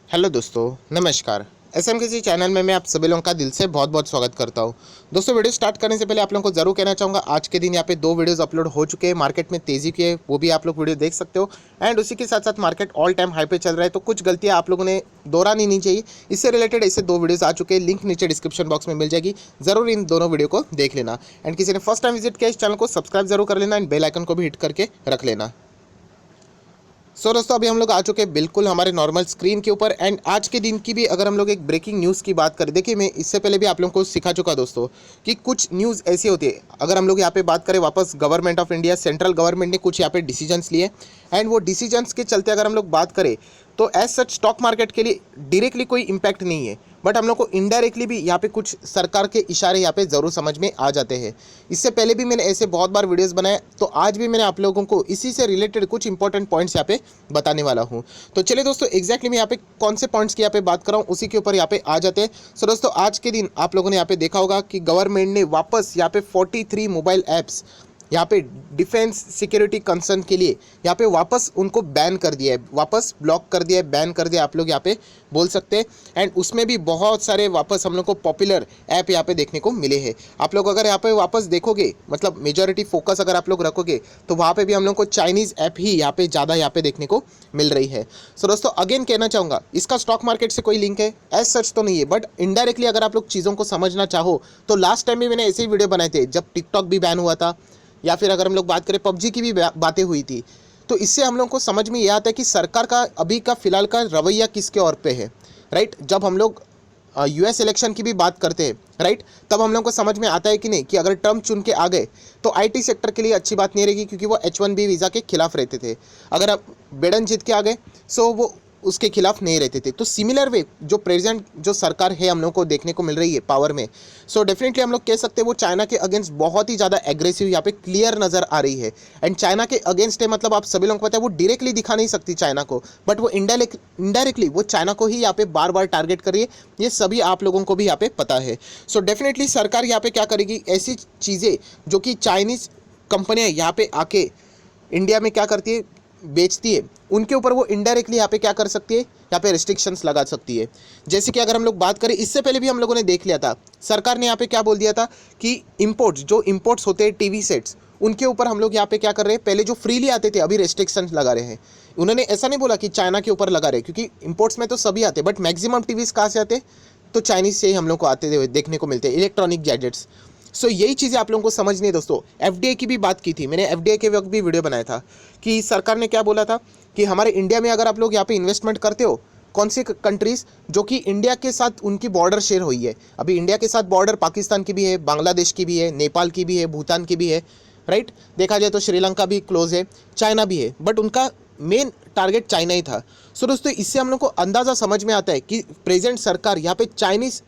Hello दोस्तों, नमस्कार। SMKC channel में मैं आप सभी लोगों का दिल से बहुत बहुत स्वागत करता हूं। दोस्तों, वीडियो स्टार्ट करने से पहले आप लोगों को जरूर कहना चाहूँगा, आज के दिन यहाँ पे 2 वीडियोस अपलोड हो चुके हैं, मार्केट में तेजी की है, वो भी आप लोग वीडियो देख सकते हो। एंड उसी के साथ साथ मार्केट ऑल टाइम हाई पे चल रहा है, तो कुछ गलतियाँ आप लोगों ने दोहरानी नहीं चाहिए। इससे रिलेटेड ऐसे 2 वीडियोस आ चुके हैं, लिंक नीचे डिस्क्रिप्शन बॉक्स में मिल जाएगी, जरूर इन दोनों वीडियो को देख लेना। एंड किसी ने फर्स्ट टाइम विजिट किया इस चैनल को सब्सक्राइब जरूर कर लेना एंड बेल आइकन को भी हिट करके रख लेना। दोस्तों, अभी हम लोग आ चुके हैं बिल्कुल हमारे नॉर्मल स्क्रीन के ऊपर। एंड आज के दिन की भी अगर हम लोग एक ब्रेकिंग न्यूज़ की बात करें, देखिए मैं इससे पहले भी आप लोगों को सिखा चुका दोस्तों कि कुछ न्यूज़ ऐसी होती है। अगर हम लोग यहाँ पे बात करें वापस, government of India, central government ने कुछ यहाँ पे डिसीजंस लिए एंड वो डिसीजंस के चलते अगर हम लोग बात करें तो एज सच स्टॉक मार्केट के लिए डायरेक्टली कोई इम्पैक्ट नहीं है, बट हम लोग को इनडायरेक्टली भी यहाँ पे कुछ सरकार के इशारे यहाँ पे ज़रूर समझ में आ जाते हैं। इससे पहले भी मैंने ऐसे बहुत बार वीडियोस बनाए, तो आज भी मैंने आप लोगों को इसी से रिलेटेड कुछ इंपॉर्टेंट पॉइंट्स यहाँ पे बताने वाला हूँ। तो चलिए दोस्तों, एग्जैक्टली मैं यहाँ पे कौन से पॉइंट्स की यहाँ पे बात कर रहा हूँ उसी के ऊपर यहाँ पे आ जाते हैं। सो दोस्तों, आज के दिन आप लोगों ने यहाँ पे देखा होगा कि गवर्नमेंट ने वापस यहाँ पे 43 मोबाइल ऐप्स यहाँ पे डिफेंस सिक्योरिटी कंसर्न के लिए यहाँ पे वापस उनको बैन कर दिया है, वापस ब्लॉक कर दिया है, बैन कर दिया आप लोग यहाँ पे बोल सकते हैं। एंड उसमें भी बहुत सारे वापस हम लोग को पॉपुलर ऐप यहाँ पे देखने को मिले हैं। आप लोग अगर यहाँ पे वापस देखोगे, मतलब मेजॉरिटी फोकस अगर आप लोग रखोगे, तो वहाँ पे भी हम लोग को चाइनीज़ ऐप ही यहाँ पे ज़्यादा यहाँ पे देखने को मिल रही है। सो दोस्तों, अगेन कहना चाहूँगा, इसका स्टॉक मार्केट से कोई लिंक है एज सच तो नहीं है, बट इनडायरेक्टली अगर आप लोग चीज़ों को समझना चाहो तो लास्ट टाइम भी मैंने ऐसे ही वीडियो बनाए थे जब टिकटॉक भी बैन हुआ था, या फिर अगर हम लोग बात करें पबजी की भी बातें हुई थी। तो इससे हम लोग को समझ में ये आता है कि सरकार का अभी का फिलहाल का रवैया किसके ओर पे है, राइट। जब हम लोग यूएस इलेक्शन की भी बात करते हैं, राइट, तब हम लोग को समझ में आता है कि नहीं कि अगर ट्रम्प चुन के आ गए तो आईटी सेक्टर के लिए अच्छी बात नहीं रहेगी, क्योंकि वो H1B वीज़ा के खिलाफ रहते थे। अगर अब बिडेन जीत के आ गए सो वो उसके खिलाफ नहीं रहते थे। तो सिमिलर वे जो प्रेजेंट जो सरकार है हम लोग को देखने को मिल रही है पावर में, सो डेफिनेटली हम लोग कह सकते हैं वो चाइना के अगेंस्ट बहुत ही ज़्यादा एग्रेसिव यहाँ पे क्लियर नज़र आ रही है। एंड चाइना के अगेंस्ट है, मतलब आप सभी लोगों को पता है वो डायरेक्टली दिखा नहीं सकती चाइना को, बट वो इनडायरेक्टली वो चाइना को ही यहाँ पे बार बार टारगेट कर रही है। ये सभी आप लोगों को भी यहाँ पे पता है। सो डेफिनेटली सरकार यहाँ पे क्या करेगी, ऐसी चीज़ें जो कि चाइनीज़ कंपनियाँ यहाँ पे आके इंडिया में क्या करती है, बेचती है, उनके ऊपर वो इनडायरेक्टली यहाँ पे क्या कर सकती है, यहाँ पे रिस्ट्रिक्शंस लगा सकती है। जैसे कि अगर हम लोग बात करें, इससे पहले भी हम लोगों ने देख लिया था, सरकार ने यहाँ पे क्या बोल दिया था कि इंपोर्ट्स जो इंपोर्ट्स होते हैं टीवी सेट्स, उनके ऊपर हम लोग यहाँ पे क्या कर रहे हैं, पहले जो फ्रीली आते थे अभी रेस्ट्रिक्शंस लगा रहे हैं। उन्होंने ऐसा नहीं बोला कि चाइना के ऊपर लगा रहे, क्योंकि इंपोर्ट्स में तो सभी आते, बट मैक्सिमम टीवीज़ कहाँ से आते, तो चाइनीज़ से ही हम लोग को आते हुए देखने को मिलते हैं, इलेक्ट्रॉनिक गैजेट्स। सो यही चीज़ें आप लोगों को समझनी है दोस्तों। एफडीआई की भी बात की थी मैंने, एफडीआई के वक्त भी वीडियो बनाया था कि सरकार ने क्या बोला था कि हमारे इंडिया में अगर आप लोग यहाँ पे इन्वेस्टमेंट करते हो, कौन सी कंट्रीज़ जो कि इंडिया के साथ उनकी बॉर्डर शेयर हुई है, अभी इंडिया के साथ बॉर्डर पाकिस्तान की भी है, बांग्लादेश की भी है, नेपाल की भी है, भूटान की भी है, राइट। देखा जाए तो श्रीलंका भी क्लोज है, चाइना भी है, बट उनका मेन टारगेट चाइना ही था। सो दोस्तों, इससे हम लोग को अंदाज़ा समझ में आता है कि प्रेजेंट सरकार यहाँ पे चाइनीज़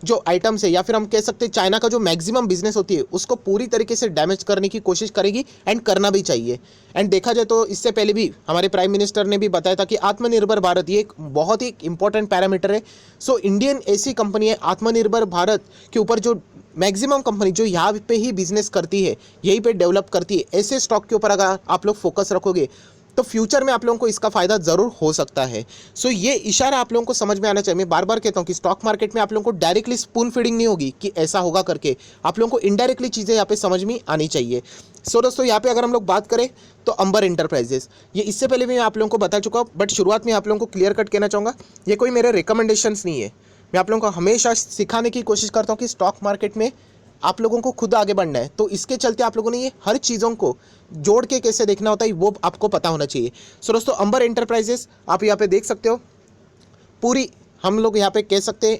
जो आइटम्स है, या फिर हम कह सकते हैं चाइना का जो मैक्सिमम बिजनेस होती है, उसको पूरी तरीके से डैमेज करने की कोशिश करेगी, एंड करना भी चाहिए। एंड देखा जाए तो इससे पहले भी हमारे प्राइम मिनिस्टर ने भी बताया था कि आत्मनिर्भर भारत ये एक बहुत ही इंपॉर्टेंट पैरामीटर है। सो इंडियन ऐसी कंपनी है आत्मनिर्भर भारत के ऊपर, जो मैक्सिमम कंपनी जो यहाँ पे ही बिजनेस करती है, यहीं पे डेवलप करती है, ऐसे स्टॉक के ऊपर अगर आप लोग फोकस रखोगे तो फ्यूचर में आप लोगों को इसका फायदा जरूर हो सकता है। सो ये इशारा आप लोगों को समझ में आना चाहिए। मैं बार बार कहता हूँ कि स्टॉक मार्केट में आप लोगों को डायरेक्टली स्पून फीडिंग नहीं होगी कि ऐसा होगा करके, आप लोगों को इनडायरेक्टली चीज़ें यहाँ पे समझ में आनी चाहिए। सो दोस्तों, यहाँ पे अगर हम लोग बात करें तो अंबर इंटरप्राइजेस, ये इससे पहले भी मैं आप लोगों को बता चुका हूँ, बट शुरुआत में आप लोगों को क्लियर कट कहना चाहूँगा, ये कोई मेरे रिकमेंडेशंस नहीं है। मैं आप लोगों को हमेशा सिखाने की कोशिश करता हूँ कि स्टॉक मार्केट में आप लोगों को खुद आगे बढ़ना है, तो इसके चलते आप लोगों ने ये हर चीज़ों को जोड़ के कैसे देखना होता है वो आपको पता होना चाहिए। सो दोस्तों, अंबर एंटरप्राइजेस आप यहाँ पे देख सकते हो, पूरी हम लोग यहाँ पे कह सकते हैं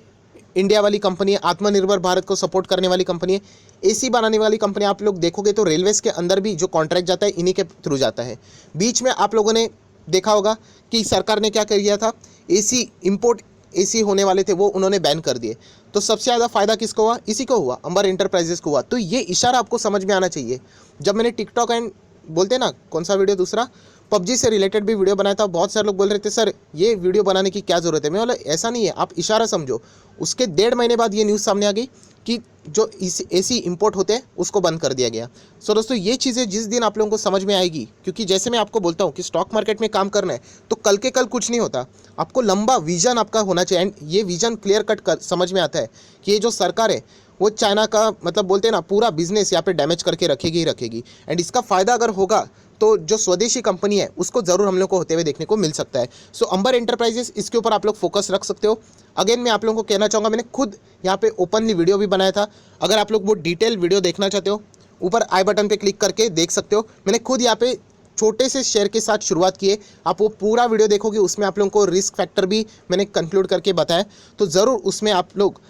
इंडिया वाली कंपनी है, आत्मनिर्भर भारत को सपोर्ट करने वाली कंपनी है, एसी बनाने वाली कंपनी। आप लोग देखोगे तो रेलवेज़ के अंदर भी जो कॉन्ट्रैक्ट जाता है इन्हीं के थ्रू जाता है। बीच में आप लोगों ने देखा होगा कि सरकार ने क्या कर दिया था, एसी इंपोर्ट एसी होने वाले थे वो उन्होंने बैन कर दिए। तो सबसे ज़्यादा फायदा किसको हुआ, इसी को हुआ, अंबर इंटरप्राइजेस को हुआ। तो ये इशारा आपको समझ में आना चाहिए। जब मैंने टिकटॉक एंड बोलते हैं ना कौन सा वीडियो, दूसरा पबजी से रिलेटेड भी वीडियो बनाया था, बहुत सारे लोग बोल रहे थे सर ये वीडियो बनाने की क्या ज़रूरत है। मैं बोला ऐसा नहीं है, आप इशारा समझो। उसके 1.5 महीने बाद ये न्यूज़ सामने आ गई कि जो एसी इंपोर्ट होते हैं उसको बंद कर दिया गया। सो दोस्तों ये चीज़ें जिस दिन आप लोगों को समझ में आएगी, क्योंकि जैसे मैं आपको बोलता हूँ कि स्टॉक मार्केट में काम करना है तो कल के कल कुछ नहीं होता, आपको लंबा विजन आपका होना चाहिए। एंड ये विजन क्लियर कट कर समझ में आता है कि ये जो सरकार है वो चाइना का मतलब बोलते हैं ना पूरा बिजनेस यहाँ पे डैमेज करके रखेगी ही रखेगी। एंड इसका फ़ायदा अगर होगा तो जो स्वदेशी कंपनी है उसको ज़रूर हम लोग को होते हुए देखने को मिल सकता है। सो अंबर एंटरप्राइजेस, इसके ऊपर आप लोग फोकस रख सकते हो। अगेन मैं आप लोगों को कहना चाहूँगा, मैंने खुद यहाँ पे ओपनली वीडियो भी बनाया था। अगर आप लोग वो डिटेल वीडियो देखना चाहते हो ऊपर आई बटन पे क्लिक करके देख सकते हो। मैंने खुद यहाँ पे छोटे से शेयर के साथ शुरुआत की है। आप वो पूरा वीडियो देखोगे, उसमें आप लोगों को रिस्क फैक्टर भी मैंने कंक्लूड करके बताया, तो ज़रूर उसमें आप लोग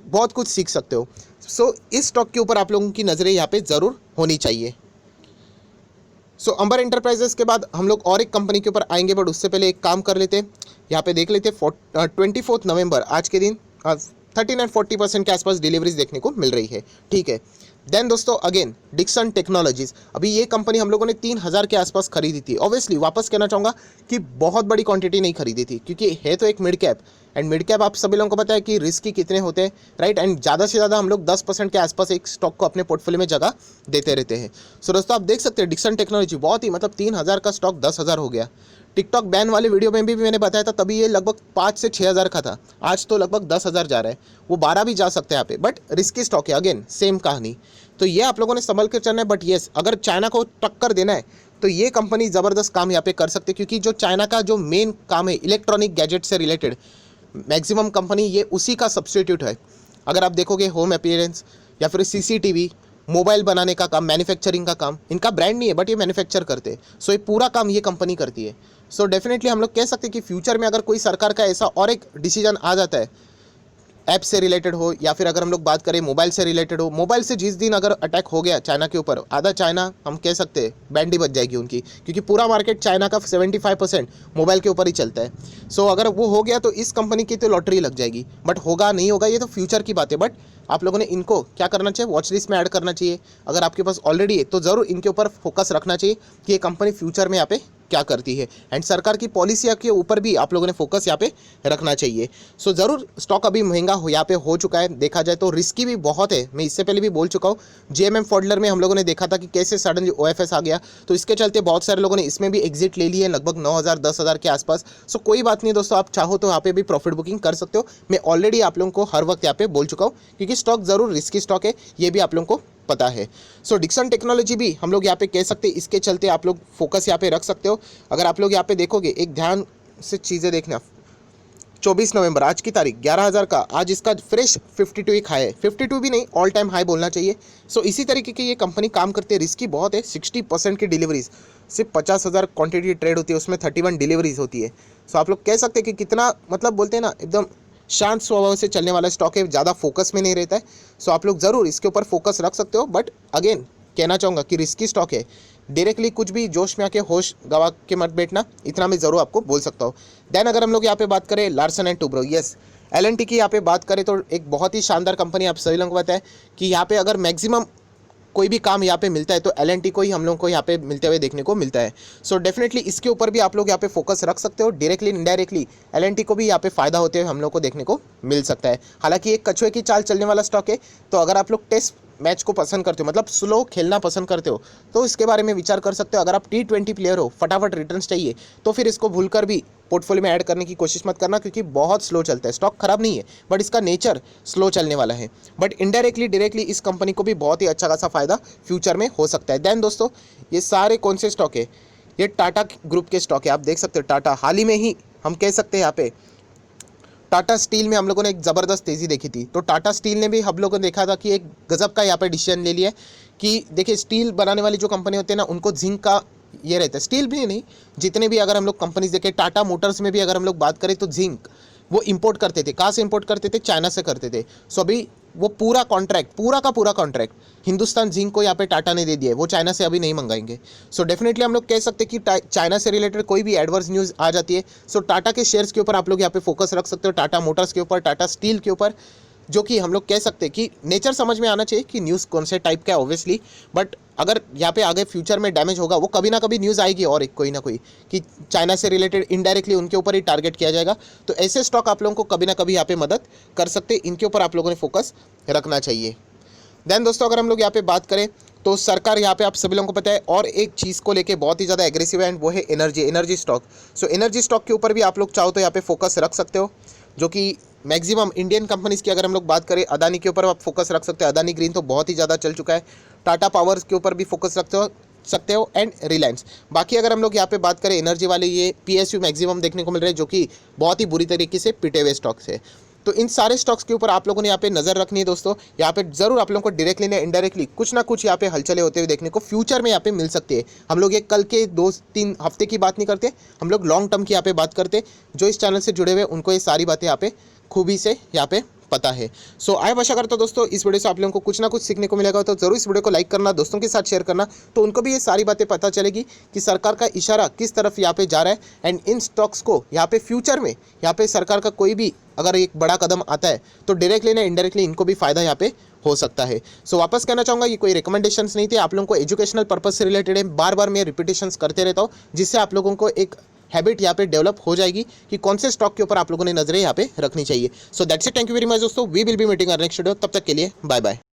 बहुत कुछ सीख सकते हो। सो इस स्टॉक के ऊपर आप लोगों की नज़रें यहाँ पे ज़रूर होनी चाहिए। सो अंबर एंटरप्राइजेस के बाद हम लोग और एक कंपनी के ऊपर आएंगे, बट उससे पहले एक काम कर लेते हैं, यहाँ पे देख लेते हैं 24 नवंबर आज के दिन 39-40% के आसपास डिलीवरीज देखने को मिल रही है। ठीक है, देन दोस्तों अगेन डिक्सन टेक्नोलॉजीज, अभी ये कंपनी हम लोगों ने 3000 के आसपास खरीदी थी। ऑब्वियसली वापस कहना चाहूँगा कि बहुत बड़ी क्वांटिटी नहीं खरीदी थी, क्योंकि है तो एक mid cap, and mid cap आप सभी लोगों को पता है कि रिस्क कितने होते हैं, राइट। एंड ज़्यादा से ज़्यादा हम लोग 10% के आसपास एक स्टॉक को अपने पोर्टफोलियो में जगह देते रहते हैं। सो दोस्तों आप देख सकते हैं डिक्सन टेक्नोलॉजी बहुत ही मतलब 3000 का स्टॉक 10,000 हो गया। टिकटॉक बैन वाले वीडियो में भी मैंने बताया था, तभी ये लगभग 5 से 6,000 का था, आज तो लगभग 10,000 जा रहा है। वो 12 भी जा सकते हैं यहाँ पे, बट रिस्की स्टॉक है। अगेन सेम कहानी, तो ये आप लोगों ने संभल कर चलना है। बट येस, अगर चाइना को टक्कर देना है तो ये कंपनी ज़बरदस्त काम यहाँ पे कर सकती है, क्योंकि जो चाइना का जो मेन काम है इलेक्ट्रॉनिक गैजेट से रिलेटेड, मैक्सिमम कंपनी ये उसी का सब्स्टिट्यूट है। अगर आप देखोगे होम अपीयरेंस या फिर सीसीटीवी, मोबाइल बनाने का काम, मैन्युफैक्चरिंग का काम, इनका ब्रांड नहीं है बट ये मैन्युफैक्चर करते हैं। सो ये पूरा काम ये कंपनी करती है। सो डेफिनेटली हम लोग कह सकते हैं कि फ्यूचर में अगर कोई सरकार का ऐसा और एक डिसीजन आ जाता है, ऐप से रिलेटेड हो या फिर अगर हम लोग बात करें मोबाइल से रिलेटेड हो, मोबाइल से जिस दिन अगर अटैक हो गया चाइना के ऊपर, आधा चाइना हम कह सकते हैं बैंड ही बच जाएगी उनकी, क्योंकि पूरा मार्केट चाइना का 75% मोबाइल के ऊपर ही चलता है। सो अगर वो हो गया तो इस कंपनी की तो लॉटरी लग जाएगी। बट होगा नहीं होगा ये तो फ्यूचर की बात है। बट आप लोगों ने इनको क्या करना चाहिए, वॉच लिस्ट में ऐड करना चाहिए। अगर आपके पास ऑलरेडी है तो ज़रूर इनके ऊपर फोकस रखना चाहिए कि ये कंपनी फ्यूचर में यहाँ पे क्या करती है, एंड सरकार की पॉलिसी के ऊपर भी आप लोगों ने फोकस यहाँ पे रखना चाहिए। सो ज़रूर स्टॉक अभी महंगा हो यहाँ पे हो चुका है, देखा जाए तो रिस्की भी बहुत है। मैं इससे पहले भी बोल चुका हूँ, जेएमएम फॉडलर में हम लोगों ने देखा था कि कैसे सडनली ओएफएस आ गया, तो इसके चलते बहुत सारे लोगों ने इसमें भी एग्जिट ले लिए लगभग 9,000-10,000 के आसपास। सो कोई बात नहीं दोस्तों, आप चाहो तो यहाँ पे भी प्रॉफिट बुकिंग कर सकते हो। मैं ऑलरेडी आप लोगों को हर वक्त यहाँ पे बोल चुका हूँ, क्योंकि स्टॉक ज़रूर रिस्की स्टॉक है, ये भी आप लोगों को पता है। सो डिक्सन टेक्नोलॉजी भी हम लोग यहाँ पे कह सकते हैं, इसके चलते आप लोग फोकस यहाँ पे रख सकते हो। अगर आप लोग यहाँ पे देखोगे, एक ध्यान से चीज़ें देखना, 24 नवंबर आज की तारीख 11,000 का, आज इसका फ्रेश 52 एक हाई है, 52 भी नहीं ऑल टाइम हाई बोलना चाहिए। सो इसी तरीके की ये कंपनी काम करती है, रिस्की बहुत है। 60% की डिलीवरीज, सिर्फ 50,000 क्वांटिटी ट्रेड होती है, उसमें 31 डिलीवरीज होती है। सो आप लोग कह सकते हैं कि कितना मतलब बोलते हैं ना एकदम शांत स्वभाव से चलने वाला स्टॉक है, ज़्यादा फोकस में नहीं रहता है। सो आप लोग ज़रूर इसके ऊपर फोकस रख सकते हो। बट अगेन कहना चाहूँगा कि रिस्की स्टॉक है, डायरेक्टली कुछ भी जोश में आके होश गवा के मत बैठना, इतना मैं ज़रूर आपको बोल सकता हूँ। देन अगर हम लोग यहाँ पे बात करें लार्सन एंड टुब्रो, यस एलएनटी की यहाँ पे बात करें तो एक बहुत ही शानदार कंपनी, आप सभी लोगों को पता है कि यहाँ पे अगर मैक्सिमम कोई भी काम यहाँ पे मिलता है तो एलएनटी को ही हम लोग को यहाँ पे मिलते हुए देखने को मिलता है। सो डेफिनेटली इसके ऊपर भी आप लोग यहाँ पे फोकस रख सकते हो। डायरेक्टली इनडायरेक्टली एलएनटी को भी यहाँ पे फायदा होते हुए हम लोग को देखने को मिल सकता है। हालांकि एक कछुए की चाल चलने वाला स्टॉक है, तो अगर आप लोग टेस्ट मैच को पसंद करते हो, मतलब स्लो खेलना पसंद करते हो, तो इसके बारे में विचार कर सकते हो। अगर आप T20 प्लेयर हो, फटाफट रिटर्न्स चाहिए, तो फिर इसको भूलकर भी पोर्टफोलियो में ऐड करने की कोशिश मत करना, क्योंकि बहुत स्लो चलता है। स्टॉक खराब नहीं है बट इसका नेचर स्लो चलने वाला है। बट इनडायरेक्टली डायरेक्टली इस कंपनी को भी बहुत ही अच्छा खासा फायदा फ्यूचर में हो सकता है। देन दोस्तों ये सारे कौन से स्टॉक है, ये टाटा ग्रुप के स्टॉक है। आप देख सकते हो टाटा, हाल ही में ही हम कह सकते हैं यहाँ पे टाटा स्टील में हम लोगों ने एक ज़बरदस्त तेज़ी देखी थी, तो टाटा स्टील ने भी हम लोगों ने देखा था कि एक गज़ब का यहाँ पे डिसीजन ले लिया है कि देखिए स्टील बनाने वाली जो कंपनी होती है ना, उनको जिंक का ये रहता है। स्टील भी नहीं, जितने भी अगर हम लोग कंपनीज देखें, टाटा मोटर्स में भी अगर हम लोग बात करें तो जिंक वो इंपोर्ट करते थे। कहाँ से इंपोर्ट करते थे? चाइना से करते थे। सो अभी वो पूरा कॉन्ट्रैक्ट, पूरा का पूरा कॉन्ट्रैक्ट हिंदुस्तान जिंक को यहाँ पे टाटा ने दे दिया है, वो चाइना से अभी नहीं मंगाएंगे। सो डेफिनेटली हम लोग कह सकते हैं कि चाइना से रिलेटेड कोई भी एडवर्स न्यूज़ आ जाती है, सो टाटा के शेयर्स के ऊपर आप लोग यहाँ पे फोकस रख सकते हो, टाटा मोटर्स के ऊपर, टाटा स्टील के ऊपर, जो कि हम लोग कह सकते हैं कि नेचर समझ में आना चाहिए कि न्यूज़ कौन से टाइप का है ऑब्वियसली। बट अगर यहाँ पे आगे फ्यूचर में डैमेज होगा, वो कभी ना कभी न्यूज़ आएगी और एक कोई ना कोई कि चाइना से रिलेटेड इनडायरेक्टली उनके ऊपर ही टारगेट किया जाएगा। तो ऐसे स्टॉक आप लोगों को कभी ना कभी यहाँ पे मदद कर सकते हैं, इनके ऊपर आप लोगों ने फोकस रखना चाहिए। देन दोस्तों अगर हम लोग यहाँ पे बात करें तो सरकार यहाँ पे आप सभी लोगों को पता है और एक चीज़ को लेके बहुत ही ज़्यादा एग्रेसिव है, एंड वो है energy stock. So energy stock के ऊपर भी आप लोग चाहो तो यहाँ पे फोकस रख सकते हो, जो कि मैक्सिमम इंडियन कंपनीज़ की अगर हम लोग बात करें, अदानी के ऊपर आप फोकस रख सकते हो। अदानी ग्रीन तो बहुत ही ज़्यादा चल चुका है। टाटा पावर्स के ऊपर भी फोकस रखते सकते हो एंड रिलायंस। बाकी अगर हम लोग यहाँ पे बात करें एनर्जी वाले, ये PSU मैक्सिमम देखने को मिल रहे हैं, जो कि बहुत ही बुरी तरीके से पिटे हुए स्टॉक्स है। तो इन सारे स्टॉक्स के ऊपर आप लोगों ने यहाँ पे नज़र रखनी है दोस्तों। यहाँ पे जरूर आप लोगों को डायरेक्टली या इनडायरेक्टली कुछ ना कुछ यहाँ पे हलचलें होते हुए देखने को फ्यूचर में यहाँ पे मिल सकती है। हम लोग ये कल के 2-3 हफ्ते की बात नहीं करते, हम लोग लॉन्ग टर्म की यहाँ पे बात करते। जो इस चैनल से जुड़े हुए उनको ये सारी बातें यहाँ पे खूबी से यहाँ पे पता है। सो आई आशा करता हूं दोस्तों इस वीडियो से आप लोगों को कुछ ना कुछ सीखने को मिलेगा। तो जरूर इस वीडियो को लाइक करना, दोस्तों के साथ शेयर करना, तो उनको भी ये सारी बातें पता चलेगी कि सरकार का इशारा किस तरफ यहाँ पे जा रहा है। एंड इन स्टॉक्स को यहाँ पे फ्यूचर में यहाँ पे सरकार का कोई भी अगर एक बड़ा कदम आता है तो डायरेक्टली ना इनडायरेक्टली इनको भी फायदा यहाँ पे हो सकता है। सो वापस कहना चाहूँगा, ये कोई रिकमेंडेशंस नहीं थे, आप लोगों को एजुकेशनल पर्पज से रिलेटेड है। बार बार मैं रिपीटेशंस करते रहता हूँ, जिससे आप लोगों को एक हैबिट यहाँ पे डेवलप हो जाएगी कि कौन से स्टॉक के ऊपर आप लोगों ने नजरें यहाँ पे रखनी चाहिए। So that's it, thank you very much दोस्तों, we will be meeting next video. तब तक के लिए बाय बाय।